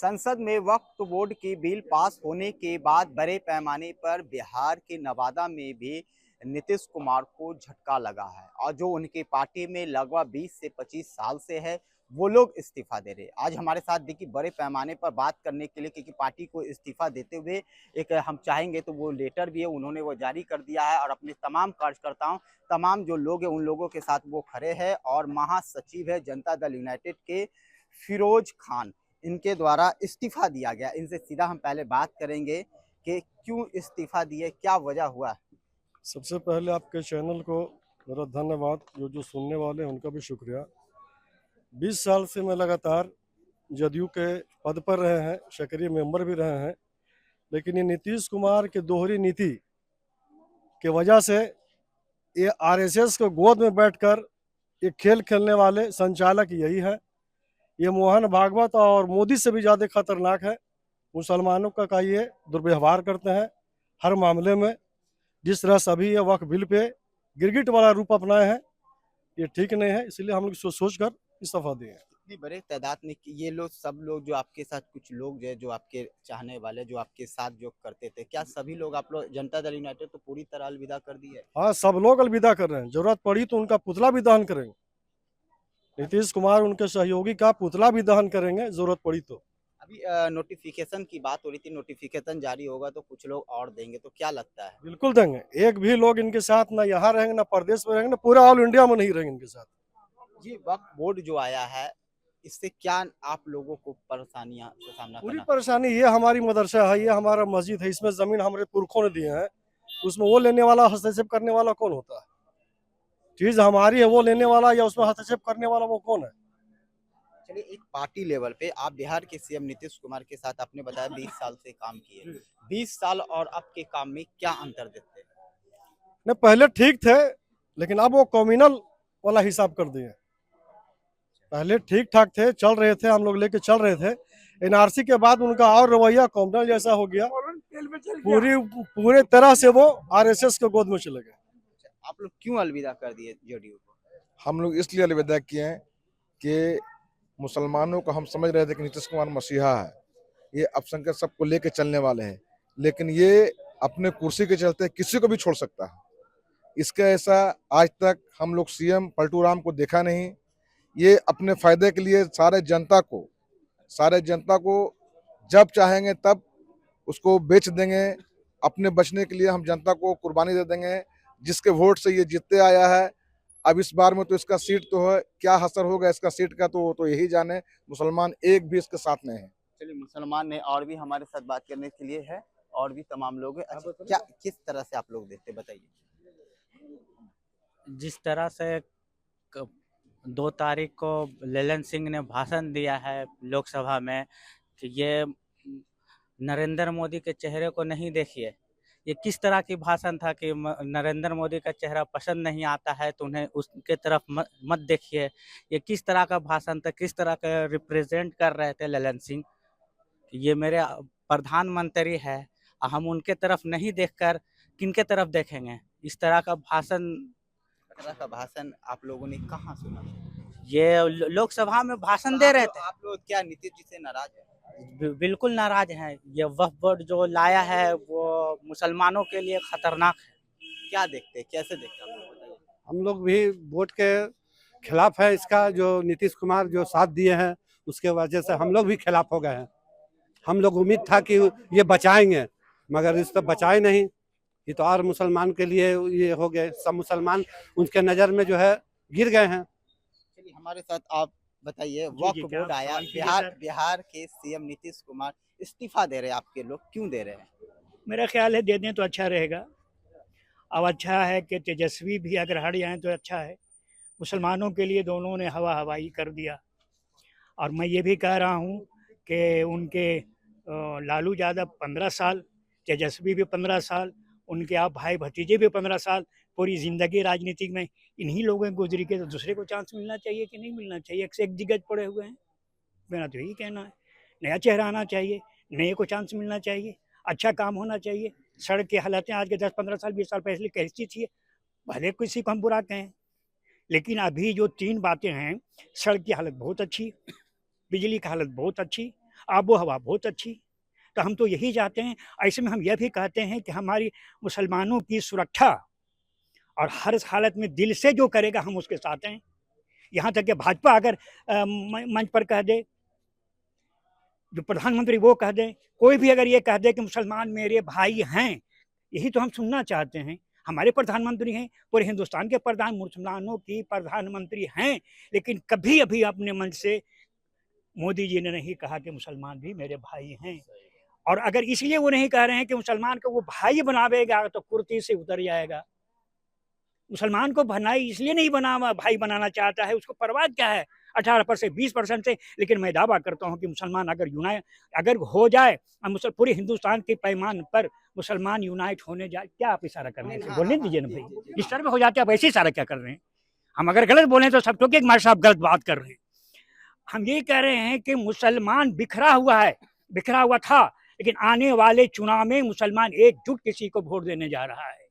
संसद में वक्फ बोर्ड की बिल पास होने के बाद बड़े पैमाने पर बिहार के नवादा में भी नीतीश कुमार को झटका लगा है और जो उनकी पार्टी में लगभग 20 से 25 साल से है वो लोग इस्तीफा दे रहे हैं। आज हमारे साथ देखिए बड़े पैमाने पर बात करने के लिए, क्योंकि पार्टी को इस्तीफा देते हुए एक हम चाहेंगे तो वो लेटर भी है, उन्होंने वो जारी कर दिया है और अपने तमाम कार्यकर्ताओं, तमाम जो लोग हैं उन लोगों के साथ वो खड़े हैं। और महासचिव है जनता दल यूनाइटेड के फिरोज खान, इनके द्वारा इस्तीफा दिया गया। इनसे सीधा हम पहले बात करेंगे कि क्यों इस्तीफा दिए, क्या वजह हुआ। सबसे पहले आपके चैनल को मेरा धन्यवाद, जो सुनने वाले हैं उनका भी शुक्रिया। 20 साल से मैं लगातार जदयू के पद पर रहे हैं, सक्रिय मेंबर भी रहे हैं, लेकिन ये नीतीश कुमार की दोहरी नीति के वजह से ये आरएसएस को गोद में बैठकर ये खेल खेलने वाले संचालक यही है। ये मोहन भागवत और मोदी से भी ज़्यादा खतरनाक है। मुसलमानों का ये दुर्व्यवहार करते हैं हर मामले में। जिस तरह सभी ये वक्फ बिल पे गिरगिट वाला रूप अपनाए हैं, ये ठीक नहीं है, इसलिए हम लोग सोच कर इस्तीफा दिए। इतनी बड़े तादाद में ये लोग, सब लोग जो आपके साथ, कुछ लोग जो आपके चाहने वाले, जो आपके साथ जो करते थे, क्या सभी लोग आप लोग जनता दल यूनाइटेड तो पूरी तरह अलविदा कर दी है? हाँ, सब लोग अलविदा कर रहे हैं। जरूरत पड़ी तो उनका पुतला भी दहन करेंगे। नीतीश कुमार उनके सहयोगी का पुतला भी दहन करेंगे जरूरत पड़ी तो। अभी नोटिफिकेशन की बात हो रही थी, नोटिफिकेशन जारी होगा तो कुछ लोग और देंगे, तो क्या लगता है? बिल्कुल देंगे। एक भी लोग इनके साथ ना यहाँ रहेंगे ना प्रदेश में रहेंगे, ना पूरा ऑल इंडिया में नहीं रहेंगे इनके साथ। जी, वक्फ बोर्ड जो आया है, इससे क्या आप लोगों को परेशानियां का सामना पूरी करना? परेशानी, ये हमारी मदरसा है, ये हमारा मस्जिद है, इसमें जमीन हमारे पुरखों ने दिए हैं, उसमें वो लेने वाला हस्तक्षेप करने वाला कौन होता है? चीज हमारी है, वो लेने वाला या उसमें हस्तक्षेप करने वाला वो कौन है? चलिए, एक पार्टी लेवल पे आप बिहार के सीएम नीतीश कुमार के साथ आपने बताया 20 साल से काम किए, 20 साल और अब के काम में क्या अंतर देखते हैं? नहीं, पहले ठीक थे, लेकिन अब वो कम्युनल वाला हिसाब कर दिए। पहले ठीक ठाक थे, चल रहे थे, हम लोग लेके चल रहे थे। एनआरसी के बाद उनका और रवैया कम्युनल जैसा हो गया। पूरे तरह से वो आरएसएस के गोद में चले गए। आप लोग क्यों अलविदा कर दिए जेडीयू को? हम लोग इसलिए अलविदा किए हैं कि मुसलमानों को हम समझ रहे थे कि नीतीश कुमार मसीहा है, ये अल्पसंख्यक सबको लेके चलने वाले हैं, लेकिन ये अपने कुर्सी के चलते किसी को भी छोड़ सकता है। इसका ऐसा आज तक हम लोग सीएम पलटू राम को देखा नहीं। ये अपने फायदे के लिए सारे जनता को जब चाहेंगे तब उसको बेच देंगे। अपने बचने के लिए हम जनता को कुर्बानी दे देंगे। जिसके वोट से ये जीतते आया है, अब इस बार में तो इसका सीट तो है, क्या असर होगा इसका सीट का तो यही जाने। मुसलमान एक भी इसके साथ नहीं है। चलिए, मुसलमान ने और भी हमारे साथ बात करने के लिए है, और भी तमाम लोग हैं। अच्छा, क्या किस तरह से आप लोग देखते, बताइए। जिस तरह से 2 तारीख को ललन सिंह ने भाषण दिया है लोकसभा में कि ये नरेंद्र मोदी के चेहरे को नहीं देखिए, ये किस तरह की भाषण था कि नरेंद्र मोदी का चेहरा पसंद नहीं आता है तो उन्हें उसके तरफ मत देखिए। ये किस तरह का भाषण था, किस तरह का रिप्रेजेंट कर रहे थे ललन सिंह। ये मेरे प्रधानमंत्री है, हम उनके तरफ नहीं देखकर किनके तरफ देखेंगे? इस तरह का भाषण आप लोगों ने कहाँ सुना? ये लोकसभा में भाषण दे रहे थे। आप लोग क्या नीतीश जी से नाराज है? बिल्कुल नाराज हैं। ये वक्फ बोर्ड जो लाया है वो मुसलमानों के लिए खतरनाक है। क्या देखते हैं, कैसे देखते हैं, आप लोग बताइए। हम लोग भी वोट के खिलाफ है इसका, जो नीतीश कुमार जो साथ दिए हैं उसके वजह से हम लोग भी खिलाफ हो गए हैं। हम लोग उम्मीद था कि ये बचाएंगे, मगर इस तो बचाए नहीं। ये तो और मुसलमान के लिए ये हो गए, सब मुसलमान उनके नज़र में जो है गिर गए हैं। चलिए, हमारे साथ आप बताइए, वक्फ बोर्ड आया, बिहार के सीएम नीतीश कुमार इस्तीफा दे रहे हैं, आपके लोग क्यों दे रहे हैं? मेरा ख्याल है दे दें तो अच्छा रहेगा। अब अच्छा है कि तेजस्वी भी अगर हट जाएं तो अच्छा है। मुसलमानों के लिए दोनों ने हवा हवाई कर दिया। और मैं ये भी कह रहा हूँ कि उनके लालू यादव 15 साल, तेजस्वी भी 15 साल, उनके आप भाई भतीजे भी 15 साल, पूरी ज़िंदगी राजनीति में इन्हीं लोगों की गुजरी के, तो दूसरे को चांस मिलना चाहिए कि नहीं मिलना चाहिए? एक से एक दिग्गज पड़े हुए हैं। मेरा तो यही कहना है, नया चेहरा आना चाहिए, नए को चांस मिलना चाहिए, अच्छा काम होना चाहिए। सड़क की हालतें आज के 10-15 साल 20 साल पहले कैसी थी, भले किसी को हम बुरा कहें, लेकिन अभी जो 3 बातें हैं, सड़क की हालत बहुत अच्छी, बिजली की हालत बहुत अच्छी, आबो हवा बहुत अच्छी। तो हम तो यही चाहते हैं। ऐसे में हम यह भी कहते हैं कि हमारी मुसलमानों की सुरक्षा और हर हालत में दिल से जो करेगा हम उसके साथ हैं। यहाँ तक कि भाजपा अगर मंच पर कह दे, जो प्रधानमंत्री वो कह दें, कोई भी अगर ये कह दे कि मुसलमान मेरे भाई हैं, यही तो हम सुनना चाहते हैं। हमारे प्रधानमंत्री हैं, पूरे हिंदुस्तान के मुसलमानों की प्रधानमंत्री हैं, लेकिन कभी अभी अपने मन से मोदी जी ने नहीं कहा कि मुसलमान भी मेरे भाई हैं। और अगर इसलिए वो नहीं कह रहे हैं कि मुसलमान को वो भाई बनावेगा तो कुर्सी से उतर जाएगा। मुसलमान को भनाई इसलिए नहीं भाई बनाना चाहता है, उसको परवाह क्या है 18% 20% से। लेकिन मैं दावा करता हूं कि मुसलमान अगर हो जाए, पूरे हिंदुस्तान के पैमान पर मुसलमान यूनाइट होने जाए, क्या आप इशारा कर रहे हैं? बोलने दीजिए ना भाई, इस तरह में हो जाते हैं, आप ऐसे इशारा क्या कर रहे हैं? हम अगर गलत बोले तो सब टोके हमारे साहब गलत बात कर रहे हैं। हम ये कह रहे हैं कि मुसलमान बिखरा हुआ था, लेकिन आने वाले चुनाव में मुसलमान एकजुट किसी को वोट देने जा रहा है।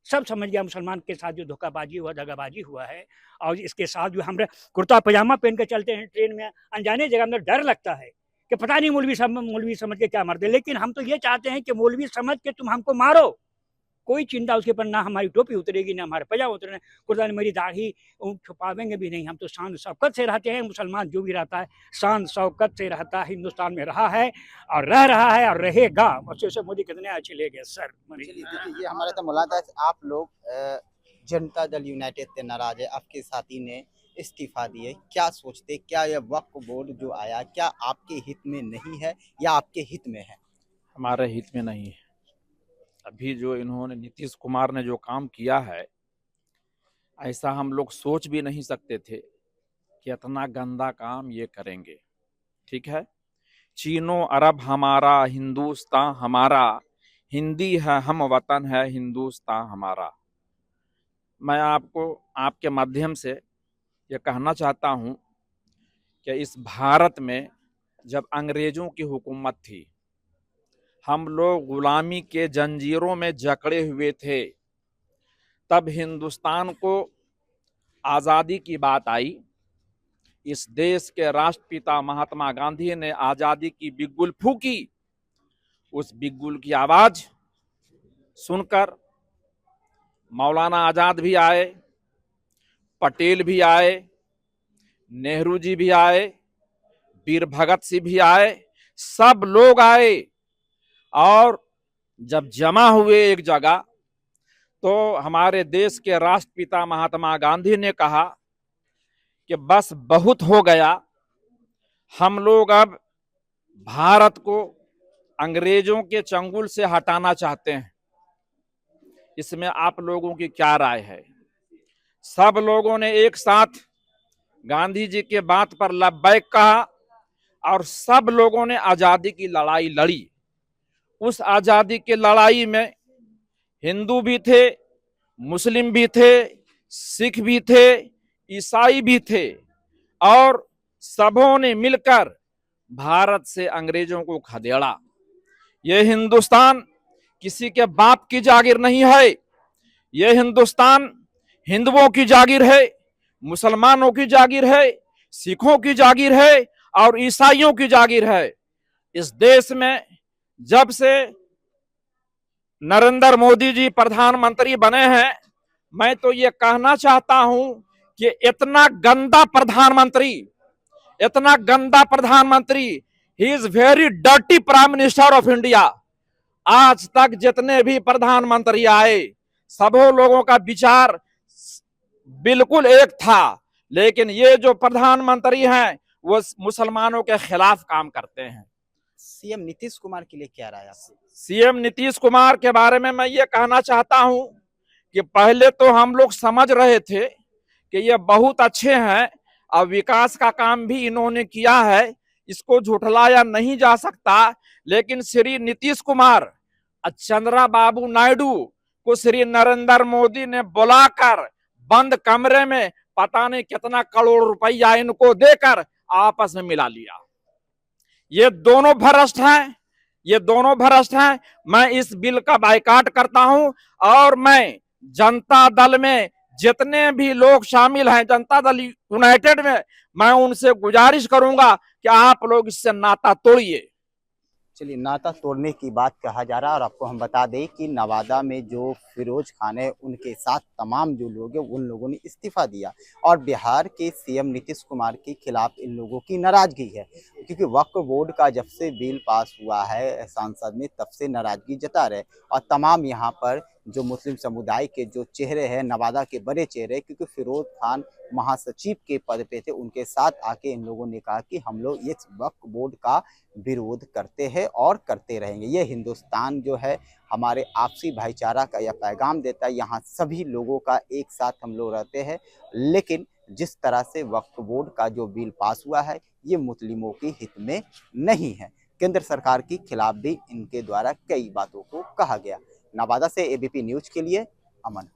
सब समझ गया मुसलमान के साथ जो धोखाबाजी हुआ, दगाबाजी हुआ है। और इसके साथ जो हम कुर्ता पजामा पहन के चलते हैं ट्रेन में, अनजाने जगह में डर लगता है कि पता नहीं मौलवी समझ के क्या मारते। लेकिन हम तो ये चाहते हैं कि मौलवी समझ के तुम हमको मारो, कोई चिंता उसके ऊपर ना हमारी टोपी उतरेगी ना हमारे पजामा उतरेगा, खुदा ने मेरी दाढ़ी छुपावेंगे भी नहीं। हम तो शान शौकत से रहते हैं। मुसलमान जो भी रहता है शान शौकत से रहता है, हिंदुस्तान में रहा है और रह रहा है और रहेगा। वैसे मोदी कितने अच्छे ले गए सर। देखिए ये हमारे तो मुलाकात, आप लोग जनता दल यूनाइटेड से नाराज है, आपके साथी ने इस्तीफा दिए, क्या सोचते, क्या यह वक्फ बोर्ड जो आया क्या आपके हित में नहीं है या आपके हित में है? हमारे हित में नहीं है। अभी जो इन्होंने नीतीश कुमार ने जो काम किया है, ऐसा हम लोग सोच भी नहीं सकते थे कि इतना गंदा काम ये करेंगे। ठीक है, चीनो अरब हमारा, हिंदुस्तान हमारा, हिंदी है हम वतन है हिंदुस्तान हमारा। मैं आपको आपके माध्यम से ये कहना चाहता हूँ कि इस भारत में जब अंग्रेजों की हुकूमत थी, हम लोग गुलामी के जंजीरों में जकड़े हुए थे। तब हिंदुस्तान को आज़ादी की बात आई। इस देश के राष्ट्रपिता महात्मा गांधी ने आज़ादी की बिगुल फूकी। उस बिगुल की आवाज़ सुनकर मौलाना आज़ाद भी आए, पटेल भी आए, नेहरू जी भी आए, वीर भगत सिंह भी आए, सब लोग आए। और जब जमा हुए एक जगह तो हमारे देश के राष्ट्रपिता महात्मा गांधी ने कहा कि बस बहुत हो गया, हम लोग अब भारत को अंग्रेजों के चंगुल से हटाना चाहते हैं। इसमें आप लोगों की क्या राय है? सब लोगों ने एक साथ गांधी जी के बात पर लब्बैक कहा और सब लोगों ने आजादी की लड़ाई लड़ी। उस आजादी की लड़ाई में हिंदू भी थे, मुस्लिम भी थे, सिख भी थे, ईसाई भी थे और सबों ने मिलकर भारत से अंग्रेजों को खदेड़ा। यह हिंदुस्तान किसी के बाप की जागीर नहीं है। यह हिंदुस्तान हिंदुओं की जागीर है, मुसलमानों की जागीर है, सिखों की जागीर है और ईसाइयों की जागीर है। इस देश में जब से नरेंद्र मोदी जी प्रधानमंत्री बने हैं, मैं तो ये कहना चाहता हूं कि इतना गंदा प्रधानमंत्री, he is very dirty prime minister of India. आज तक जितने भी प्रधानमंत्री आए, सबों लोगों का विचार बिल्कुल एक था, लेकिन ये जो प्रधानमंत्री हैं वो मुसलमानों के खिलाफ काम करते हैं। सीएम नीतीश कुमार के लिए क्या राय आपकी? सीएम नीतीश कुमार के बारे में मैं ये कहना चाहता हूं कि पहले तो हम लोग समझ रहे थे कि ये बहुत अच्छे हैं और विकास का काम भी इन्होंने किया है, इसको झुठलाया नहीं जा सकता। लेकिन श्री नीतीश कुमार चंद्रबाबू नायडू को श्री नरेंद्र मोदी ने बुलाकर बंद कमरे में पता नहीं कितना करोड़ रुपया इनको देकर आपस में मिला लिया। ये दोनों भ्रष्ट हैं। मैं इस बिल का बायकॉट करता हूं और मैं जनता दल में जितने भी लोग शामिल हैं जनता दल यूनाइटेड में, मैं उनसे गुजारिश करूंगा कि आप लोग इससे नाता तोड़िए। चलिए, नाता तोड़ने की बात कहा जा रहा है। और आपको हम बता दें कि नवादा में जो फिरोज खान है, उनके साथ तमाम जो लोग हैं उन लोगों ने इस्तीफा दिया और बिहार के सीएम नीतीश कुमार के खिलाफ इन लोगों की नाराजगी है, क्योंकि वक्फ बोर्ड का जब से बिल पास हुआ है संसद में तब से नाराजगी जता रहे। और तमाम यहाँ पर जो मुस्लिम समुदाय के जो चेहरे हैं, नवादा के बड़े चेहरे, क्योंकि फिरोज खान महासचिव के पद पे थे, उनके साथ आके इन लोगों ने कहा कि हम लोग इस वक्फ बोर्ड का विरोध करते हैं और करते रहेंगे। ये हिंदुस्तान जो है हमारे आपसी भाईचारा का यह पैगाम देता है। यहाँ सभी लोगों का एक साथ हम लोग रहते हैं, लेकिन जिस तरह से वक्फ बोर्ड का जो बिल पास हुआ है ये मुस्लिमों के हित में नहीं है। केंद्र सरकार के खिलाफ भी इनके द्वारा कई बातों को कहा गया। नवादा से एबीपी न्यूज के लिए अमन।